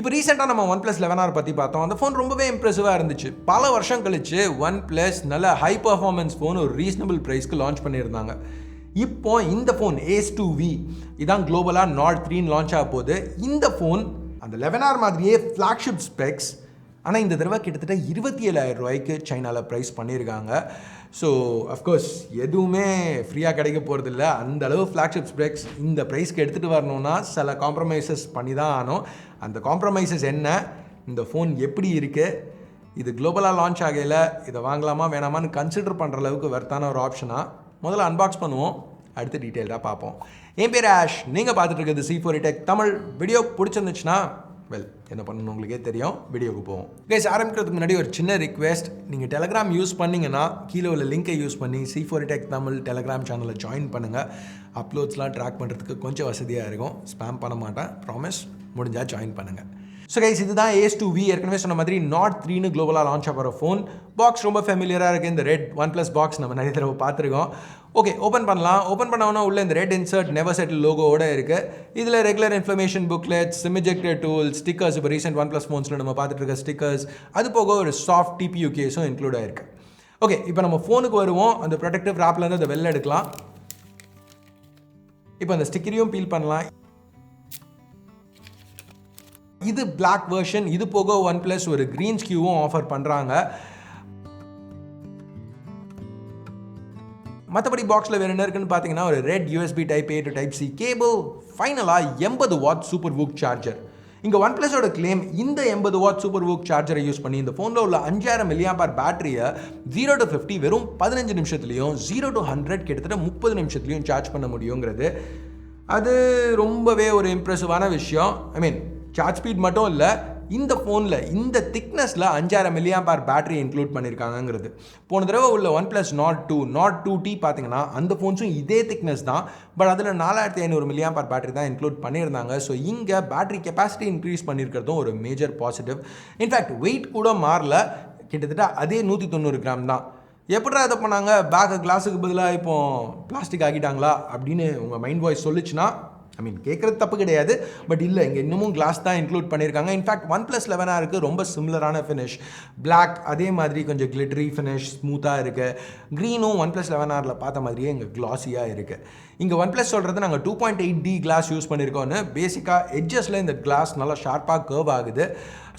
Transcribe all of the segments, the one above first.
இப்போ ரீசெண்டாக நம்ம OnePlus 11R பற்றி பார்த்தோம். அந்த ஃபோன் ரொம்பவே இம்ப்ரெசிவாக இருந்துச்சு. பல வருஷம் கழிச்சு OnePlus நல்ல ஹை பர்ஃபார்மன்ஸ் ஃபோன் ஒரு ரீசனபிள் ப்ரைஸ்க்கு லான்ச் பண்ணியிருந்தாங்க. இப்போ இந்த ஃபோன் Ace 2V இதான் குளோபலாக Nord 3 லான்ச் ஆக போகுது. இந்த ஃபோன் அந்த 11R மாதிரியே ஃப்ளாக்ஷிப் ஸ்பெக்ஸ், ஆனால் இந்த தடவை கிட்டத்தட்ட 27,000 ரூபாய்க்கு சைனாவில் ப்ரைஸ் பண்ணியிருக்காங்க. ஸோ அஃப்கோர்ஸ் எதுவுமே ஃப்ரீயாக கிடைக்க போகிறதில்ல. அந்த அளவு ஃப்ளாக்ஷிப் ஸ்பெக்ஸ் இந்த ப்ரைஸ்க்கு எடுத்துகிட்டு வரணும்னா சில காம்ப்ரமைசஸ் பண்ணி தான் ஆகணும். அந்த காம்ப்ரமைசஸ் என்ன, இந்த ஃபோன் எப்படி இருக்குது, இது குளோபலாக லான்ச் ஆகையில் இதை வாங்கலாமா வேணாமான்னு கன்சிடர் பண்ணுற அளவுக்கு வர்த்தான ஒரு ஆப்ஷனாக முதல்ல அன்பாக்ஸ் பண்ணுவோம், அடுத்து டீட்டெயில்டாக பார்ப்போம். என் பேர் ஆஷ், நீங்கள் பார்த்துட்டு இருக்கிறது C4 Tech தமிழ். வீடியோ பிடிச்சிருந்துச்சுன்னா என்ன பண்ணணும் உங்களுக்கே தெரியும். வீடியோக்கு போவோம். கைஸ், ஆரம்பிக்கிறதுக்கு முன்னாடி ஒரு சின்ன ரிக்வெஸ்ட். நீங்கள் டெலகிராம் யூஸ் பண்ணிங்கன்னா கீழே உள்ள லிங்கை யூஸ் பண்ணி C4 Tech தமிழ் டெலகிராம் சேனலில் ஜாயின் பண்ணுங்கள். அப்லோட்ஸ்லாம் ட்ராக் பண்ணுறதுக்கு கொஞ்சம் வசதியாக இருக்கும். ஸ்பேம் பண்ண மாட்டேன், ப்ராமிஸ். முடிஞ்சால் ஜாயின் பண்ணுங்கள். ஸோ கைஸ், இதுதான் Ace 2V. ஏற்கனவே சொன்ன மாதிரி Nord 3 குளோபலாக லான்ச் ஆகிற ஃபோன். பாக்ஸ் ரொம்ப ஃபெமிலியராக இருக்குது. இந்த ரெட் OnePlus பாக்ஸ் நம்ம நிறைய தடவை பார்த்துருக்கோம். ஓகே, ஓப்பன் பண்ணலாம். ஓப்பன் பண்ணோன்னா உள்ள இந்த ரெட் இன்சர்ட் நெவர் செட்டில் லோகோவோட இருக்குது. இதில் regular information booklets, sim ejector tool, stickers, இப்போ ரீசெண்ட் OnePlus ஃபோன்ஸில் நம்ம பார்த்துட்டு இருக்க ஸ்டிக்கர்ஸ், அது போக ஒரு சாஃப்ட் TPU கேஸும் இன்க்ளூட் ஆகிருக்கு. ஓகே, இப்போ நம்ம ஃபோனுக்கு வருவோம். அந்த ப்ரொடெக்டிவ் ராப்லேருந்து அதை வெளில எடுக்கலாம். இப்போ அந்த ஸ்டிக்கரையும் பீல் பண்ணலாம். இது பிளாக் வெர்ஷன். இது போக OnePlus ஒரு கிரீன் ஸ்கியூவும் ஆஃபர் பண்ணுறாங்க. மற்றபடி பாக்ஸில் வேறு என்ன இருக்குன்னு பார்த்தீங்கன்னா ஒரு red USB Type A to Type C cable, ஃபைனலாக 80 வாட் சூப்பர் வூக் சார்ஜர். இங்கே OnePlusோட கிளைம் இந்த 80 வாட் சூப்பர் வூக் சார்ஜரை யூஸ் பண்ணி இந்த ஃபோனில் உள்ள 5000 mAh பேட்டரியை 0 to 50 வெறும் 15 நிமிஷத்துலையும் 0 to 100 கிட்டத்தட்ட 30 நிமிஷத்துலையும் சார்ஜ் பண்ண முடியுங்கிறது அது ரொம்பவே ஒரு இம்ப்ரெசிவான விஷயம். ஐ மீன், சார்ஜ் ஸ்பீட் மட்டும் இல்லை, இந்த ஃபோனில் இந்த திக்னஸில் 5000 mAh பேட்டரி இன்க்ளூட் பண்ணியிருக்காங்கிறது. போன தடவை உள்ள OnePlus Nord 2T பார்த்தீங்கன்னா அந்த ஃபோன்ஸும் இதே திக்னஸ் தான், பட் அதில் 4500 mAh பேட்டரி தான் இன்க்ளூட் பண்ணியிருந்தாங்க. ஸோ இங்கே பேட்டரி கெப்பாசிட்டி இன்க்ரீஸ் பண்ணியிருக்கிறதும் ஒரு மேஜர் பாசிட்டிவ். இன்ஃபேக்ட் வெயிட் கூட மாறல, கிட்டத்தட்ட அதே 190 கிராம் தான். எப்படா இதை பண்ணாங்க, பேக் கிளாஸுக்கு பதிலாக இப்போ பிளாஸ்டிக் ஆகிட்டாங்களா அப்படின்னு உங்கள் மைண்ட் வாய்ஸ் சொல்லிச்சுன்னா, ஐ மீன் கேட்குறது தப்பு கிடையாது, பட் இல்லை, இங்கே இன்னமும் கிளாஸ் தான் இன்க்ளூட் பண்ணியிருக்காங்க. இன்ஃபேக்ட் OnePlus 11R ரொம்ப சிமிலரான ஃபினிஷ், பிளாக் அதே மாதிரி கொஞ்சம் கிளிட்டரி ஃபினிஷ், ஸ்மூத்தாக இருக்குது. க்ரீனும் OnePlus 11R பார்த்த மாதிரியே இங்கே கிளாஸியாக இருக்குது. இங்கே OnePlus சொல்கிறது நாங்கள் 2.8D கிளாஸ் யூஸ் பண்ணியிருக்கோன்னு. பேசிக்காக எட்ஜஸில் இந்த கிளாஸ் நல்லா ஷார்ப்பாக கர்வ் ஆகுது.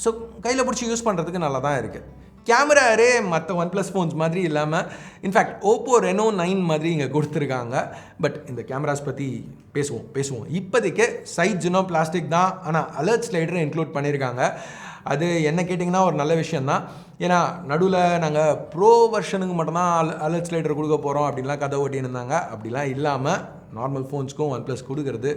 ஸோ கையில் பிடிச்சி யூஸ் பண்ணுறதுக்கு நல்லா தான் இருக்குது. கேமரா அரே மற்ற OnePlus ஃபோன்ஸ் மாதிரி இல்லாமல் இன்ஃபேக்ட் Oppo Reno 9 மாதிரி இங்கே கொடுத்துருக்காங்க. பட் இந்த கேமராஸ் பற்றி பேசுவோம். இப்போதைக்கு சைட்ஸ் இன்னும் பிளாஸ்டிக் தான், ஆனால் அலர்ட் ஸ்லைடரை இன்க்ளூட் பண்ணியிருக்காங்க. அது என்ன கேட்டிங்கன்னா ஒரு நல்ல விஷயந்தான். ஏன்னா நடுவில் நாங்கள் ப்ரோ வெர்ஷனுக்கு மட்டும்தான் அலர்ட் ஸ்லைடர் கொடுக்க போகிறோம் அப்படின்லாம் கதை ஓட்டின்னு இருந்தாங்க. அப்படிலாம் இல்லாமல் நார்மல் ஃபோன்ஸ்க்கும் OnePlus கொடுக்கறது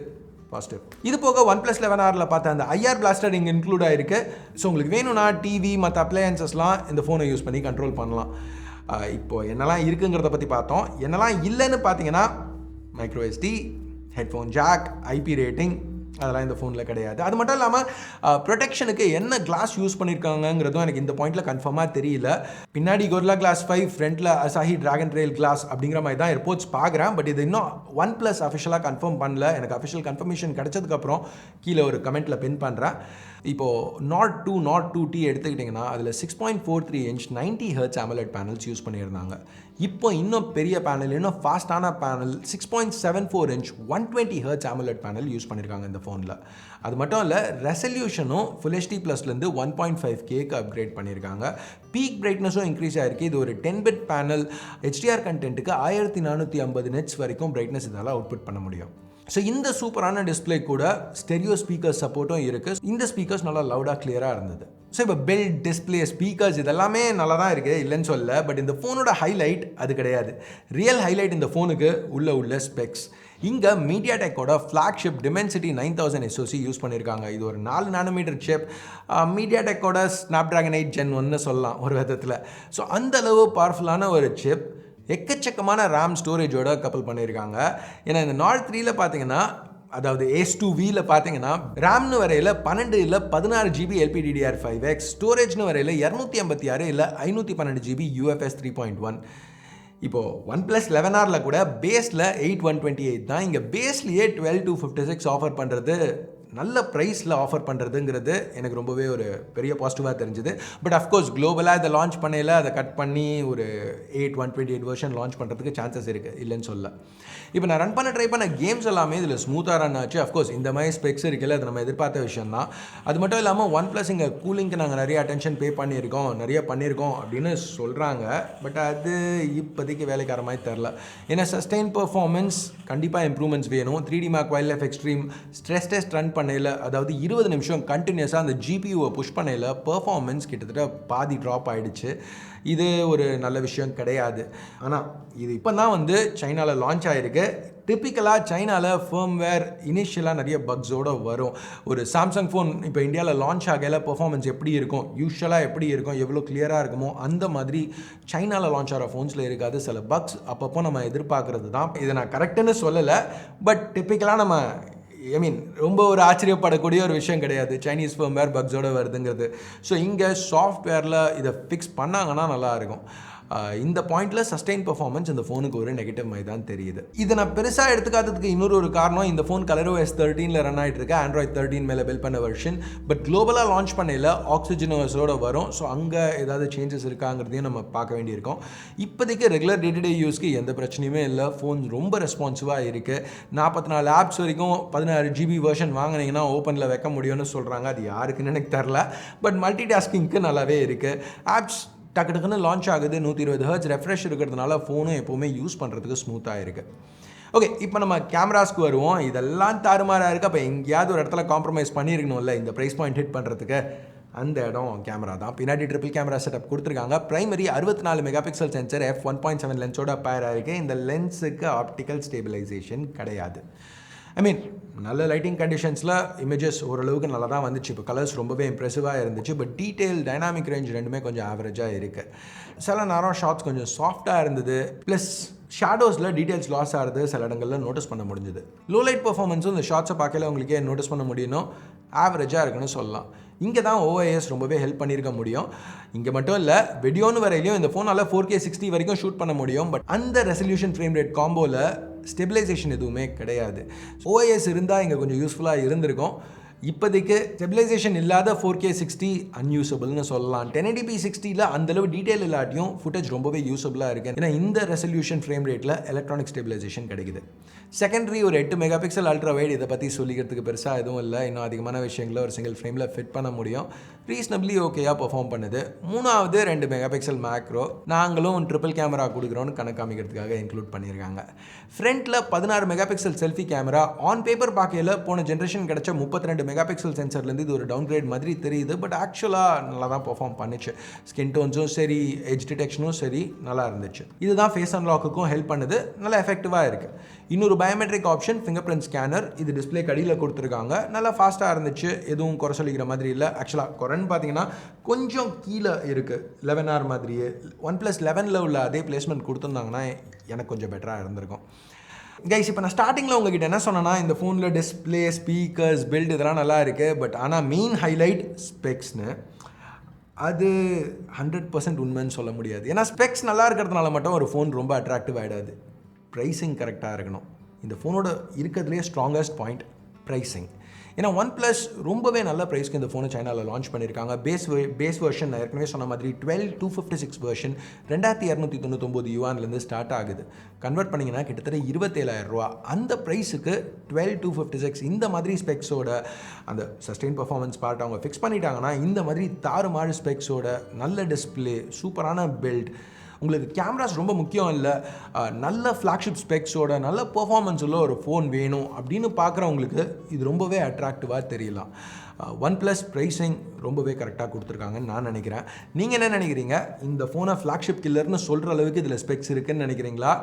பாசிட்டிவ். இது போக OnePlus 11R பார்த்த அந்த IR பிளாஸ்டர் இங்கே இன்க்ளூட் ஆகிருக்கு. ஸோ உங்களுக்கு வேணும்னா டிவி மற்ற அப்ளையன்சஸ்லாம் இந்த ஃபோனை யூஸ் பண்ணி கண்ட்ரோல் பண்ணலாம். இப்போது என்னெல்லாம் இருக்குங்கிறத பற்றி பார்த்தோம். என்னெல்லாம் இல்லைன்னு பார்த்தீங்கன்னா micro SD, headphone jack, IP rating, அதெல்லாம் இந்த ஃபோனில் கிடையாது. அது மட்டும் இல்லாமல் ப்ரொடெக்ஷனுக்கு என்ன கிளாஸ் யூஸ் பண்ணியிருக்காங்கிறதும் எனக்கு இந்த பாயிண்டில் கன்ஃபார்மாக தெரியல. பின்னாடி Gorilla Glass 5, ஃப்ரண்ட்டில் Asahi Dragon Trail Glass அப்படிங்கிற மாதிரி தான் ரிப்போர்ட்ஸ் பார்க்குறேன். பட் இது இன்னும் OnePlus அஃபிஷியலாக கன்ஃபார்ம் பண்ணல. எனக்கு அஃபிஷியல் கன்ஃபர்மேஷன் கிடைச்சதுக்கப்புறம் கீழே ஒரு கமெண்ட்டில் பின் பண்ணுறேன். இப்போது Nord 2T எடுத்துக்கிட்டிங்கன்னா அதில் 6.43 inch 90 Hz AMOLED panels use பண்ணியிருந்தாங்க. இப்போ இன்னும் பெரிய பேனல், இன்னும் ஃபாஸ்டான panel 6.74 inch 120 Hz AMOLED panel use பண்ணியிருக்காங்க இந்த ஃபோனில். அது மட்டும் இல்லை, ரெசல்யூஷனும் Full HD ப்ளஸ்லேருந்து 1.5Kக்கு அப்கிரேட் பண்ணியிருக்காங்க. பீக் பிரைட்னஸும் இன்க்ரீஸ் ஆகிருக்கு. இது ஒரு 10-bit பேனல். HDR கண்டென்ட்டுக்கு 1450 nits வரைக்கும் பிரைட்னஸ் இதால் அவுட்புட் பண்ண முடியும். ஸோ இந்த சூப்பரான டிஸ்பிளே கூட ஸ்டெரியோ ஸ்பீக்கர் சப்போர்ட்டும் இருக்குது. இந்த ஸ்பீக்கர்ஸ் நல்லா லவுடாக கிளியராக இருந்தது. ஸோ இப்போ பில்ட், டிஸ்பிளே, ஸ்பீக்கர்ஸ் இதெல்லாமே நல்லா தான் இருக்குது, இல்லைன்னு சொல்ல. பட் இந்த ஃபோனோட ஹைலைட் அது கிடையாது. ரியல் ஹைலைட் இந்த ஃபோனுக்கு உள்ள ஸ்பெக்ஸ். இங்கே மீடியாடெக்கோட ஃப்ளாக்ஷிப் Dimensity 9000 SoC யூஸ் பண்ணியிருக்காங்க. இது ஒரு 4 nm சிப். மீடியாடெக்கோட Snapdragon 8 Gen 1 சொல்லலாம் ஒரு விதத்தில். ஸோ அந்தளவு பவர்ஃபுல்லான ஒரு சிப். எக்கச்சக்கமான RAM ஸ்டோரேஜோட கப்பல் பண்ணியிருக்காங்க. ஏன்னா இந்த Nord 3 பார்த்தீங்கன்னா, அதாவது Ace 2V பார்த்தீங்கன்னா ரேம்னு வரையில் 12 இல்லை 16 GB LPDDR5X, ஸ்டோரேஜ்னு வரையில் 256 இல்லை 512 GB UFS 3.1. இப்போது OnePlus 11R கூட பேஸில் 8128 தான். இங்கே பேஸ்லேயே 12 to 56 ஆஃபர் பண்ணுறது நல்ல ப்ரைஸில் ஆஃபர் பண்ணுறதுங்கிறது எனக்கு ரொம்பவே ஒரு பெரிய பாசிட்டிவாக தெரிஞ்சுது. பட் அஃப்கோர்ஸ் குளோபலாக இதை லான்ச் பண்ணையில் அதை கட் பண்ணி ஒரு 128 வெர்ஷன் லான்ச் பண்ணுறதுக்கு சான்சஸ் இருக்குது, இல்லைன்னு சொல்ல. இப்போ நான் ரன் பண்ண ட்ரை பண்ண கேம்ஸ் எல்லாமே இதில் ஸ்மூத்தாக ரன் ஆச்சு. அஃப்கோர்ஸ் இந்த மாதிரி ஸ்பெக்ஸ் இருக்குல்ல, அது நம்ம எதிர்பார்த்த விஷயம் தான். அது மட்டும் இல்லாமல் OnePlus இங்கே கூலிங்க்கு நாங்கள் நிறைய அட்டென்ஷன் பே பண்ணியிருக்கோம் அப்படின்னு சொல்கிறாங்க. பட் அது இப்போதைக்கு வேலைக்கார மாதிரி தெரில. ஏன்னா சஸ்டெயின் பெர்ஃபார்மன்ஸ் கண்டிப்பாக இம்ப்ரூவ்மெண்ட்ஸ் வேணும். 3D Mark Wildlife Extreme stress test run பண்ணையில், அதாவது 20 நிமிஷம் கண்டினியூஸாக அந்த GPUவை புஷ் பண்ணையில் பெர்ஃபார்மன்ஸ் கிட்டத்தட்ட பாதி ட்ராப் ஆகிடுச்சு. இது ஒரு நல்ல விஷயம் கிடையாது. ஆனால் இது இப்போ தான் வந்து சைனாவில் லான்ச் ஆகிருக்கு. டிப்பிக்கலாக சைனாவில் ஃபர்ம்வேர் இனிஷியலாக நிறைய பக்ஸோடு வரும். ஒரு சாம்சங் ஃபோன் இப்போ இந்தியாவில் லான்ச் ஆகையில் பெர்ஃபார்மன்ஸ் எப்படி இருக்கும், யூஷுவலாக எப்படி இருக்கும், எவ்வளோ கிளியராக இருக்குமோ அந்த மாதிரி சைனாவில் லான்ச் ஆகிற ஃபோன்ஸில் இருக்காது. சில பக்ஸ் அப்பப்போ நம்ம எதிர்பார்க்குறது தான். இதை நான் கரெக்டுன்னு சொல்லலை, பட் டிப்பிக்கலாக நம்ம ரொம்ப ஒரு ஆச்சரியப்படக்கூடிய ஒரு விஷயம் கிடையாது சைனீஸ் ஃபர்ம்வேர் பக்ஸோடு வருதுங்கிறது. ஸோ இங்கே சாஃப்ட்வேரில் இதை ஃபிக்ஸ் பண்ணாங்கன்னா நல்லாயிருக்கும். இந்த பாயிண்டில் சஸ்டெயின் பெர்ஃபார்மன்ஸ் இந்த ஃபோனுக்கு ஒரு நெகட்டிவ் மாதிரி தான் தெரியுது. இதை நான் பெருசாக எடுத்துக்காததுக்கு இன்னொரு காரணம், இந்த ஃபோன் ColorOS 13 ரன் ஆகிட்டு இருக்கு, Android 13 மேலே பில்ட் பண்ண வெர்ஷன். பட் குளோபலாக லான்ச் பண்ணையில் ஆக்சிஜனோஸோடு வரும். ஸோ அங்கே ஏதாவது சேஞ்சஸ் இருக்காங்கிறதையும் நம்ம பார்க்க வேண்டியிருக்கோம். இப்போதைக்கு ரெகுலர் டே டு டே யூஸ்க்கு எந்த பிரச்சனையுமே இல்லை. ஃபோன் ரொம்ப ரெஸ்பான்சிவாக இருக்குது. 44 ஆப்ஸ் வரைக்கும் 16 GB வெர்ஷன் வாங்கினீங்கன்னா ஓப்பனில் வைக்க முடியும்னு சொல்கிறாங்க. அது யாருக்குன்னு எனக்கு தெரில. பட் மல்டி டாஸ்கிங்க்கு நல்லாவே இருக்குது. ஆப்ஸ் டக்குன்னு லான்ச் ஆகுது. 120 Hz ரெஃப்ரெஷ் இருக்கிறதுனால ஃபோனும் எப்போவுமே யூஸ் பண்ணுறதுக்கு ஸ்மூத்தாக இருக்குது. ஓகே, இப்போ நம்ம கேமராஸ்க்கு வருவோம். இதெல்லாம் தாறுமாறாக இருக்குது. அப்போ எங்கேயாவது ஒரு இடத்துல காம்ப்ரமைஸ் பண்ணியிருக்கணும்ல இந்த ப்ரைஸ் பாயிண்ட் ஹிட் பண்ணுறதுக்கு. அந்த இடம் கேமரா தான். பின்னாடி ட்ரிபிள் கேமரா செட்டப் கொடுத்துருக்காங்க. Primary 64 mega pixel sensor f1.7 லென்ஸோட பேர் ஆகிருக்கு. இந்த லென்ஸுக்கு ஆப்டிக்கல் ஸ்டேபிளைசேஷன் கிடையாது. நல்ல லைட்டிங் கண்டிஷன்ஸில் இமேஜஸ் ஓரளவுக்கு நல்லா தான் வந்துச்சு. இப்போ கலர்ஸ் ரொம்பவே இம்ப்ரெசிவாக இருந்துச்சு. பட் டீட்டெயில், டைனாமிக் ரேஞ்ச் ரெண்டுமே கொஞ்சம் ஆவரேஜாக இருக்குது. சில நேரம் ஷார்ட்ஸ் கொஞ்சம் சாஃப்டாக இருந்தது. ப்ளஸ் ஷேடோஸில் டீட்டெயில்ஸ் லாஸ் ஆகிறது சில இடங்களில் நோட்டீஸ் பண்ண முடிஞ்சுது. லோ லைட் பர்ஃபார்மன்ஸும் இந்த ஷார்ட்ஸை பார்க்கல உங்களுக்கே நோட்டீஸ் பண்ண முடியணும். ஆவரேஜாக இருக்குன்னு சொல்லலாம். இங்கே தான் OIS ரொம்பவே ஹெல்ப் பண்ணியிருக்க முடியும். இங்கே மட்டும் இல்லை, வீடியோன்னு வரையிலையும் இந்த ஃபோனால் 4K 60 வரைக்கும் ஷூட் பண்ண முடியும். பட் அந்த ரெசல்யூஷன் ஃப்ரேம் ரேட் காம்போவில் ஸ்டெபிலைசேஷன் எதுவுமே கிடையாது. OIS இருந்தால் இங்கே கொஞ்சம் யூஸ்ஃபுல்லாக இருந்திருக்கும். இப்போதைக்கு ஸ்டெபிலைசேஷன் இல்லாத 4K 60 அன்யூசபிள்னு சொல்லலாம். 1080p 60ல் அந்தளவு டீட்டெயில் இல்லாட்டியும் ஃபுட்டேஜ் ரொம்பவே யூஸபிளாக இருக்குது. ஏன்னா இந்த ரெசல்யூஷன் ஃப்ரேம் ரேட்டில் எலக்ட்ரானிக் ஸ்டெபிலைசேஷன் கிடைக்குது. செகண்டரி ஒரு 8 மெகா பிக்சல் அல்ட்ரா வைட், இதை பற்றி சொல்லிக்கிறதுக்கு பெருசாக எதுவும் இல்லை. இன்னும் அதிகமான விஷயங்களை ஒரு சிங்கிள் ஃப்ரேமில் ஃபிட் பண்ண முடியும். ரீசனபிளி ஓகேயாக பெர்ஃபார்ம் பண்ணுது. மூணாவது 2 மெகா பிக்சல் மேக்ரோ, நாங்களும் ட்ரிபிள் கேமரா கொடுக்குறோன்னு கணக்காமிக்கிறதுக்காக இன்க்ளூட் பண்ணியிருக்காங்க. ஃப்ரண்ட்டில் 16 mega pixel selfie camera. On paper பார்க்கையில் போன ஜென்ரேஷன் கிடச்ச 32 மெகா பிக்சல் சென்சர்லேருந்து இது ஒரு டவுன் கிரேட் மாதிரி தெரியுது. பட் ஆக்சுவலாக நல்லா தான் பெர்ஃபார்ம் பண்ணிச்சு. ஸ்கின் டோன்ஸும் சரி, எட்ஜ் டிடெக்ஷனும் சரி நல்லா இருந்துச்சு. இதுதான் ஃபேஸ் அன்லாக்குக்கும் ஹெல்ப் பண்ணுது. நல்லா எஃபெக்டிவாக இருக்குது. இன்னொரு biometric option finger print scanner. இது டிஸ்பிளே கடியில் கொடுத்துருக்காங்க. நல்லா ஃபாஸ்ட்டாக இருந்துச்சு. எதுவும் குறை சொல்லிக்கிற மாதிரி இல்லை. ஆக்சுவலாக குறைன்னு பார்த்தீங்கன்னா கொஞ்சம் கீழே இருக்குது. 11R மாதிரியே OnePlus 11 உள்ள அதே பிளேஸ்மெண்ட் கொடுத்துருந்தாங்கன்னா எனக்கு கொஞ்சம் பெட்டராக இருந்திருக்கும். கைஸ், இப்போ நான் ஸ்டார்டிங்கில் உங்ககிட்ட என்ன சொன்னேன்னா, இந்த ஃபோனில் டிஸ்பிளே, ஸ்பீக்கர்ஸ், பில்ட் இதெல்லாம் நல்லா இருக்குது. பட் ஆனால் மெயின் ஹைலைட் ஸ்பெக்ஸ்னு, அது 100% உண்மைன்னு சொல்ல முடியாது. ஏன்னா ஸ்பெக்ஸ் நல்லா இருக்கிறதுனால மட்டும் ஒரு ஃபோன் ரொம்ப அட்ராக்டிவ் ஆகிடாது. ப்ரைஸிங் கரெக்டாக இருக்கணும். இந்த ஃபோனோட இருக்கிறதுலே ஸ்ட்ராங்கஸ்ட் பாயிண்ட் ப்ரைஸிங். ஏன்னா OnePlus ரொம்பவே நல்ல ப்ரைஸ்க்கு இந்த ஃபோனை சைனாவில் லான்ச் பண்ணியிருக்காங்க. பேஸ் வெர்ஷன் நான் ஏற்கனவே சொன்ன மாதிரி 12256 வெர்ஷன் 2299 யுவான்லேருந்து ஸ்டார்ட் ஆகுது. கன்வெர்ட் பண்ணிங்கன்னா கிட்டத்தட்ட 27,000 ரூபா. அந்த ப்ரைஸுக்கு 12256 இந்த மாதிரி ஸ்பெக்ஸோட அந்த சஸ்டெயின் பர்ஃபார்மன்ஸ் பார்ட் அவங்க ஃபிக்ஸ் பண்ணிட்டாங்கன்னா, இந்த மாதிரி தாறுமாறு ஸ்பெக்ஸோட நல்ல டிஸ்பிளே, சூப்பரான பில்ட், உங்களுக்கு கேமராஸ் ரொம்ப முக்கியம் இல்லை, நல்ல ஃப்ளாக்ஷிப் ஸ்பெக்ஸோட நல்ல பெர்ஃபார்மன்ஸ் உள்ள ஒரு ஃபோன் வேணும் அப்படின்னு பார்க்குறவங்களுக்கு இது ரொம்பவே அட்ராக்டிவாக தெரியலாம். OnePlus ப்ரைஸிங் ரொம்பவே கரெக்டாக கொடுத்துருக்காங்கன்னு நான் நினைக்கிறேன். நீங்கள் என்ன நினைக்கிறீங்க? இந்த ஃபோனை ஃப்ளாக்ஷிப் கில்லர்னு சொல்கிற அளவுக்கு இதில் ஸ்பெக்ஸ் இருக்குதுன்னு நினைக்கிறீங்களா?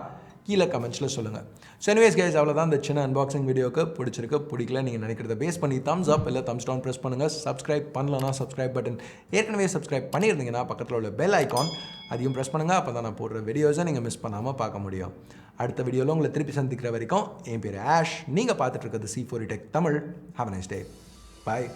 கீழே கமெண்ட்ஸில் சொல்லுங்கள். ஸோ எனிவேஸ் கைஸ், அவ்வளோதான் இந்த சின்ன அன்பாக்சிங் வீடியோக்கு. பிடிச்சிருக்கு பிடிக்கல நீங்கள் நினைக்கிறத பேஸ் பண்ணி தம்ஸ் அப் இல்லை தம்ஸ் டவுன் ப்ரெஸ் பண்ணுங்கள். சப்ஸ்கிரைப் பண்ணலன்னா சப்ஸ்கிரைப் பட்டன், ஏற்கனவே சப்ஸ்கிரைப் பண்ணியிருந்தீங்கன்னா பக்கத்தில் உள்ள பெல் ஐக்கான் அதையும் ப்ரெஸ் பண்ணுங்கள். அப்போ தான் நான் போடுற வீடியோஸை நீங்கள் மிஸ் பண்ணாமல் பார்க்க முடியும். அடுத்த வீடியோவில் உங்களை திருப்பி சந்திக்கிற வரைக்கும் என் பேர் ஆஷ். நீங்கள் பார்த்துட்டு இருக்கிறது C4 Tech Tamil. Have a nice day. Bye.